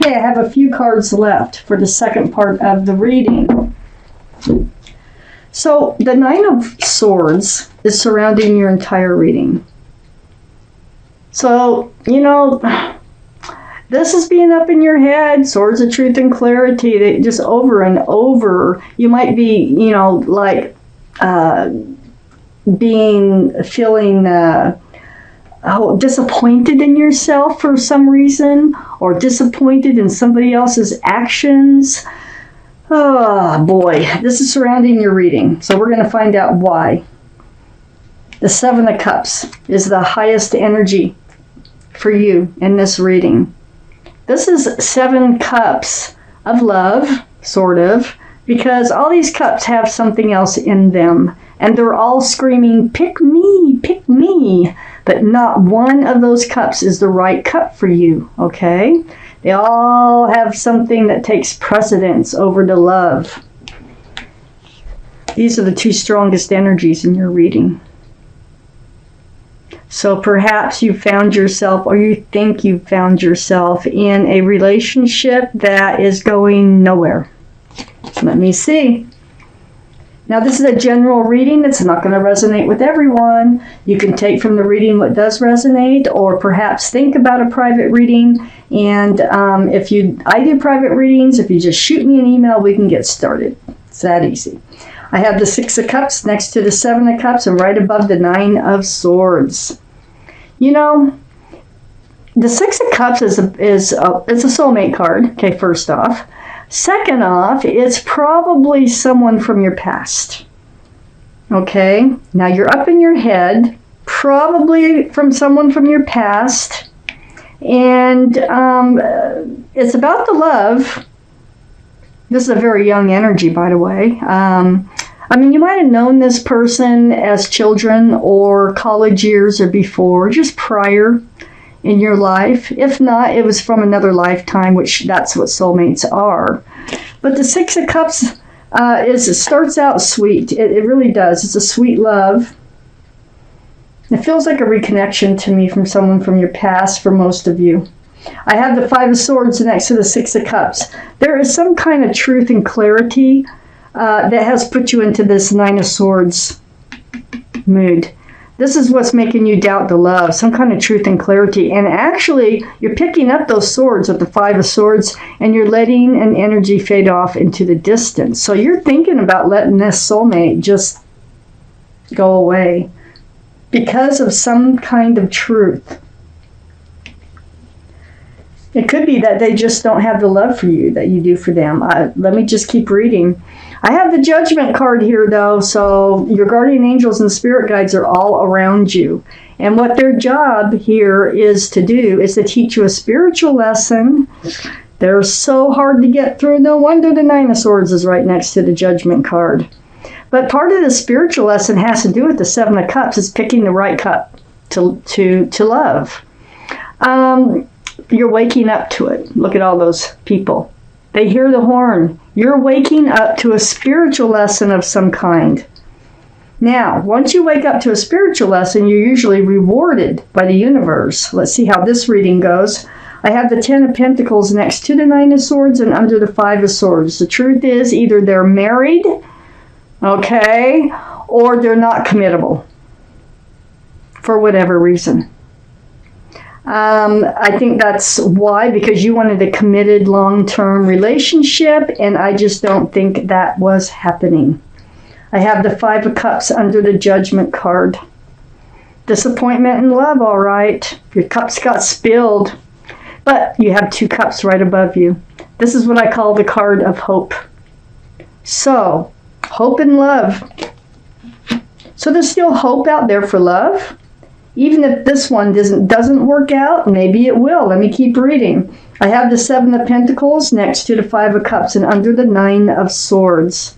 Okay, I have a few cards left for the second part of the reading. So the Nine of Swords is surrounding your entire reading. So, this is being up in your head, swords of truth and clarity, that just over and over. You might be, feeling disappointed in yourself for some reason, or disappointed in somebody else's actions. Oh boy, this is surrounding your reading. So we're going to find out why. The Seven of Cups is the highest energy for you in this reading. This is 7 cups of love, sort of, because all these cups have something else in them. And they're all screaming, pick me, pick me. But not one of those cups is the right cup for you, okay? They all have something that takes precedence over the love. These are the 2 strongest energies in your reading. So perhaps you found yourself, or you think you found yourself in a relationship that is going nowhere. Let me see. Now this is a general reading. It's not going to resonate with everyone. You can take from the reading what does resonate, or perhaps think about a private reading. And I do private readings. If you just shoot me an email, we can get started. It's that easy. I have the 6 of Cups next to the 7 of Cups and right above the 9 of Swords. The 6 of Cups is a soulmate card, okay, first off. Second off, it's probably someone from your past. Okay, now you're up in your head, probably from someone from your past, and it's about the love. This is a very young energy, by the way. You might have known this person as children or college years or before, just prior in your life. If not, it was from another lifetime, which that's what soulmates are. But the 6 of Cups it starts out sweet. It really does. It's a sweet love. It feels like a reconnection to me from someone from your past for most of you. I have the 5 of Swords next to the 6 of Cups. There is some kind of truth and clarity that has put you into this 9 of Swords mood. This is what's making you doubt the love, some kind of truth and clarity. And actually, you're picking up those swords with the 5 of Swords, and you're letting an energy fade off into the distance. So you're thinking about letting this soulmate just go away because of some kind of truth. It could be that they just don't have the love for you that you do for them. Let me just keep reading. I have the Judgment card here, though, so your guardian angels and spirit guides are all around you. And what their job here is to do is to teach you a spiritual lesson. They're so hard to get through. No wonder the 9 of Swords is right next to the Judgment card. But part of the spiritual lesson has to do with the 7 of Cups. Is picking the right cup to love. You're waking up to it. Look at all those people. They hear the horn. You're waking up to a spiritual lesson of some kind. Now, once you wake up to a spiritual lesson, you're usually rewarded by the universe. Let's see how this reading goes. I have the 10 of Pentacles next to the 9 of Swords and under the 5 of Swords. The truth is either they're married, okay, or they're not committable for whatever reason. I think that's why, because you wanted a committed long-term relationship, and I just don't think that was happening. I have the 5 of Cups under the Judgment card. Disappointment in love, all right. Your cups got spilled, but you have 2 cups right above you. This is what I call the card of hope. So, hope and love. So there's still hope out there for love. Even if this one doesn't work out, maybe it will. Let me keep reading. I have the 7 of Pentacles next to the 5 of Cups and under the 9 of Swords.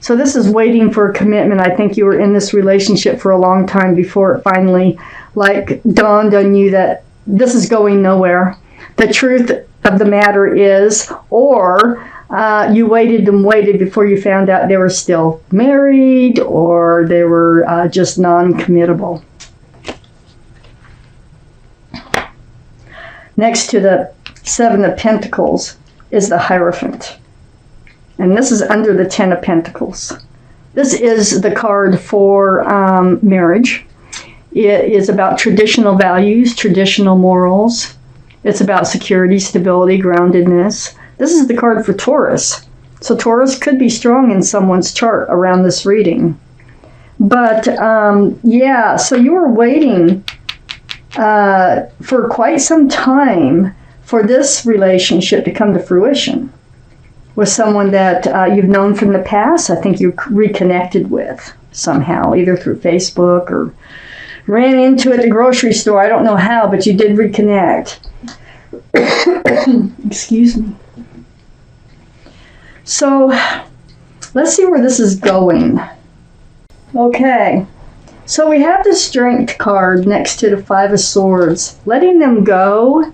So this is waiting for a commitment. I think you were in this relationship for a long time before it finally dawned on you that this is going nowhere. The truth of the matter is, or you waited and waited before you found out they were still married, or they were just non-committable. Next to the Seven of Pentacles is the Hierophant. And this is under the Ten of Pentacles. This is the card for marriage. It is about traditional values, traditional morals. It's about security, stability, groundedness. This is the card for Taurus. So Taurus could be strong in someone's chart around this reading. But yeah, so you were waiting for quite some time for this relationship to come to fruition with someone that you've known from the past. I think you reconnected with somehow, either through Facebook or ran into at the grocery store. I don't know how, but you did reconnect. Excuse me. So let's see where this is going. Okay, so we have the Strength card next to the Five of Swords. Letting them go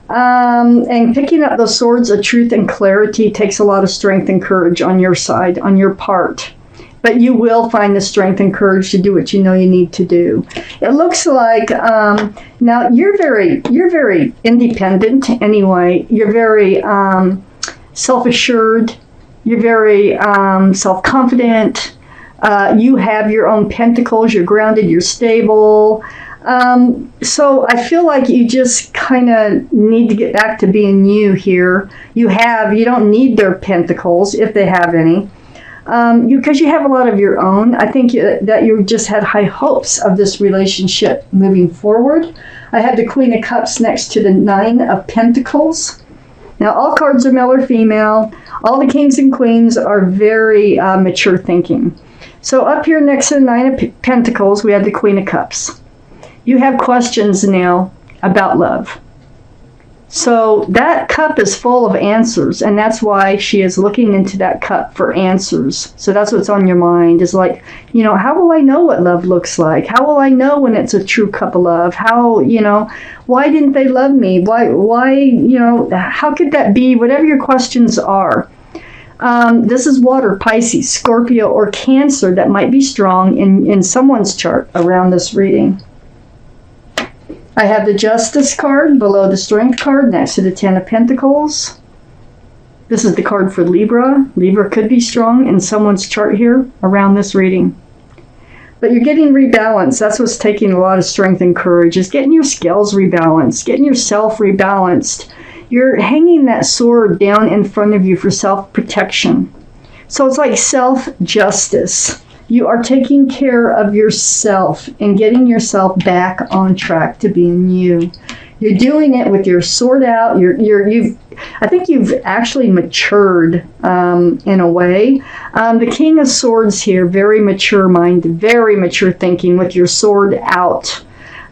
and picking up those swords of truth and clarity takes a lot of strength and courage on your side, on your part. But you will find the strength and courage to do what you know you need to do. It looks like now you're very independent anyway. You're very self-assured. You're very self-confident. You have your own pentacles. You're grounded. You're stable. So I feel like you just kind of need to get back to being you here. You don't need their pentacles if they have any. Because you have a lot of your own. I think that you just had high hopes of this relationship moving forward. I have the Queen of Cups next to the Nine of Pentacles. Now, all cards are male or female. All the kings and queens are very mature thinking. So up here next to the Nine of Pentacles, we have the Queen of Cups. You have questions now about love. So that cup is full of answers, and that's why she is looking into that cup for answers. So that's what's on your mind, is like, how will I know what love looks like? How will I know when it's a true cup of love? How, why didn't they love me? Why, how could that be? Whatever your questions are. This is water, Pisces, Scorpio, or Cancer that might be strong in someone's chart around this reading. I have the Justice card below the Strength card next to the Ten of Pentacles. This is the card for Libra. Libra could be strong in someone's chart here around this reading. But you're getting rebalanced. That's what's taking a lot of strength and courage, is getting your scales rebalanced, getting yourself rebalanced. You're hanging that sword down in front of you for self-protection. So it's like self-justice. You are taking care of yourself and getting yourself back on track to being you. You're doing it with your sword out. I think you've actually matured in a way. The King of Swords here, very mature mind, very mature thinking with your sword out.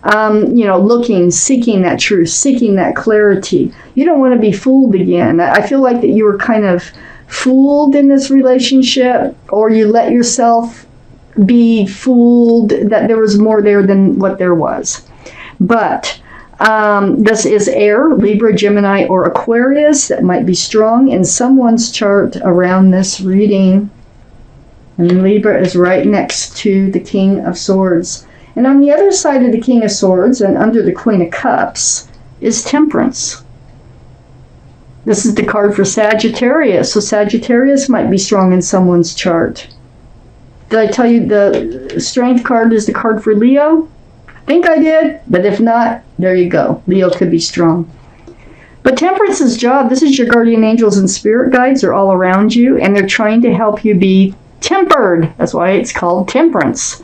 Looking, seeking that truth, seeking that clarity. You don't want to be fooled again. I feel like that you were kind of fooled in this relationship, or you let yourself be fooled that there was more there than what there was. But this is air, Libra, Gemini, or Aquarius that might be strong in someone's chart around this reading. And Libra is right next to the King of Swords. And on the other side of the King of Swords and under the Queen of Cups is Temperance. This is the card for Sagittarius. So Sagittarius might be strong in someone's chart. Did I tell you the Strength card is the card for Leo? I think I did, but if not, there you go. Leo could be strong. But Temperance's job, this is your guardian angels and spirit guides are all around you, and they're trying to help you be tempered. That's why it's called Temperance.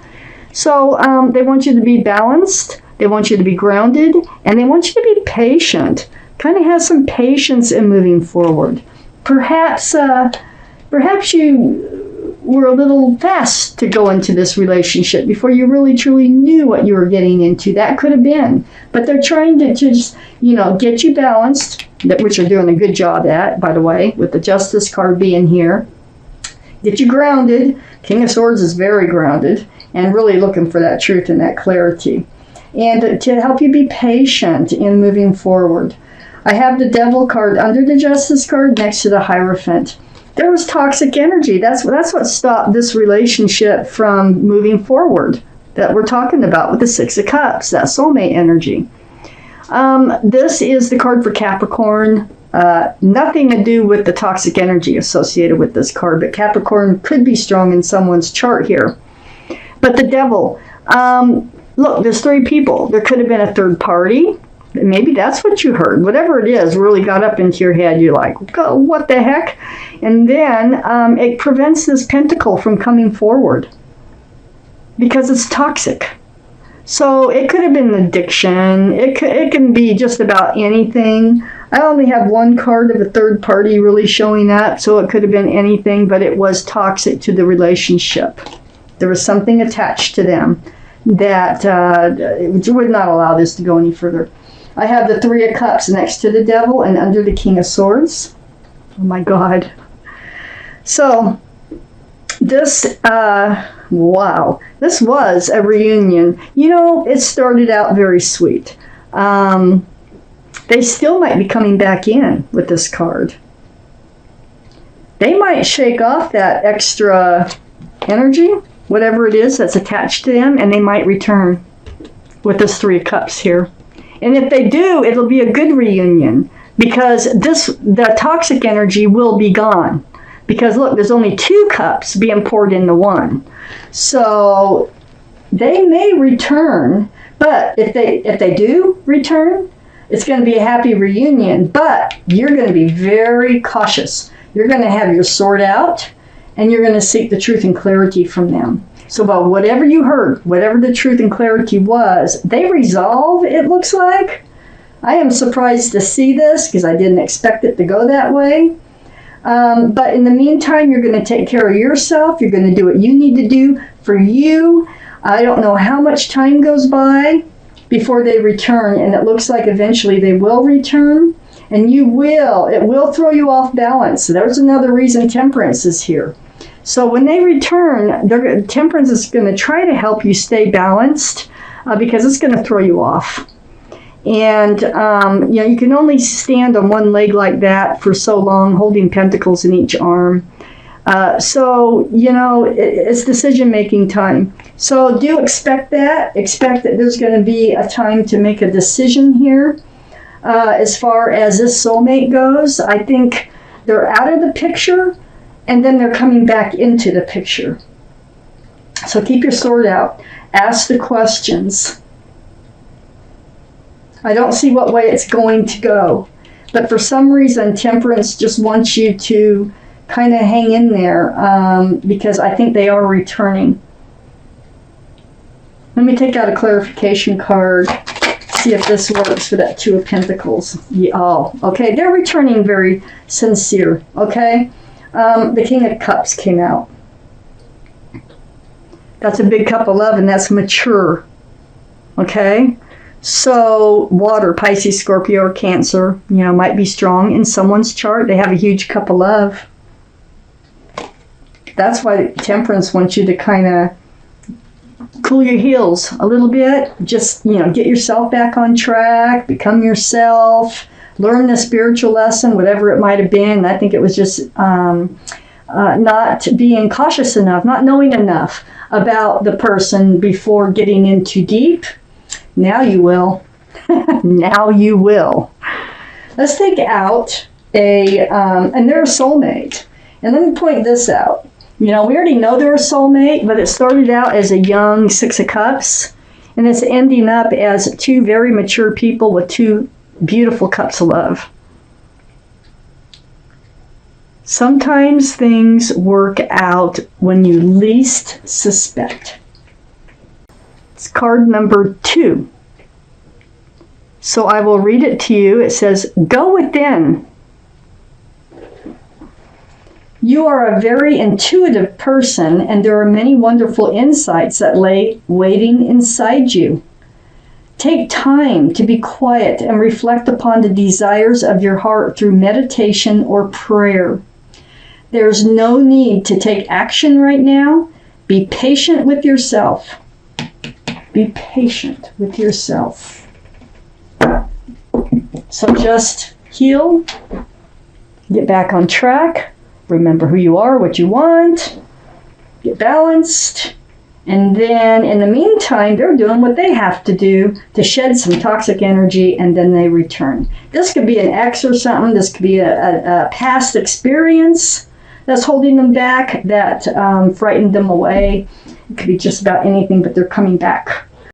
So they want you to be balanced, they want you to be grounded, and they want you to be patient. Kind of have some patience in moving forward. Perhaps you were a little fast to go into this relationship before you really truly knew what you were getting into. That could have been. But they're trying to just, get you balanced, which you're doing a good job at, by the way, with the Justice card being here. Get you grounded. King of Swords is very grounded and really looking for that truth and that clarity. And to help you be patient in moving forward. I have the Devil card under the Justice card next to the Hierophant. There was toxic energy. That's what stopped this relationship from moving forward that we're talking about with the Six of Cups, that soulmate energy. This is the card for Capricorn. Nothing to do with the toxic energy associated with this card, but Capricorn could be strong in someone's chart here. But the Devil, look, there's 3 people. There could have been a third party. Maybe that's what you heard. Whatever it is really got up into your head. You're like, what the heck? And then it prevents this pentacle from coming forward because it's toxic. So it could have been addiction. It can be just about anything. I only have 1 card of a third party really showing up, so it could have been anything, but it was toxic to the relationship. There was something attached to them that would not allow this to go any further. I have the 3 of Cups next to the Devil and under the King of Swords. Oh my God. So this, wow, this was a reunion. You know, it started out very sweet. They still might be coming back in with this card. They might shake off that extra energy, whatever it is that's attached to them, and they might return with this 3 of Cups here. And if they do, it'll be a good reunion because the toxic energy will be gone. Because look, there's only 2 cups being poured into 1. So they may return, but if they do return, it's going to be a happy reunion, but you're going to be very cautious. You're going to have your sword out, and you're going to seek the truth and clarity from them. So about whatever you heard, whatever the truth and clarity was, they resolve, it looks like. I am surprised to see this because I didn't expect it to go that way. But in the meantime, you're going to take care of yourself. You're going to do what you need to do for you. I don't know how much time goes by before they return, and it looks like eventually they will return, and it will throw you off balance. So there's another reason Temperance is here. So when they return, Temperance is going to try to help you stay balanced because it's going to throw you off. And you can only stand on one leg like that for so long, holding pentacles in each arm. So it's decision-making time. So do expect that. Expect that there's going to be a time to make a decision here. As far as this soulmate goes, I think they're out of the picture, and then they're coming back into the picture. So keep your sword out. Ask the questions. I don't see what way it's going to go. But for some reason, Temperance just wants you to kind of hang in there because I think they are returning. Let me take out a clarification card, see if this works for that 2 of Pentacles. Okay, they're returning very sincere, okay? The King of Cups came out. That's a big cup of love, and that's mature, okay? So water, Pisces, Scorpio, or Cancer, might be strong in someone's chart. They have a huge cup of love. That's why Temperance wants you to kind of cool your heels a little bit. Just, get yourself back on track, become yourself, learn the spiritual lesson, whatever it might have been. I think it was just not being cautious enough, not knowing enough about the person before getting in too deep. Now you will. Now you will. Let's take out and they're a soulmate. And let me point this out. We already know they're a soulmate, but it started out as a young 6 of Cups, and it's ending up as 2 very mature people with 2 beautiful cups of love. Sometimes things work out when you least suspect. It's card number 2. So I will read it to you. It says, "Go within. You are a very intuitive person, and there are many wonderful insights that lay waiting inside you. Take time to be quiet and reflect upon the desires of your heart through meditation or prayer. There's no need to take action right now. Be patient with yourself. Be patient with yourself." So just heal, get back on track, remember who you are, what you want, get balanced, And then in the meantime, they're doing what they have to do to shed some toxic energy, and then they return. This could be an ex or something. This could be a past experience that's holding them back, that frightened them away. It could be just about anything, but they're coming back.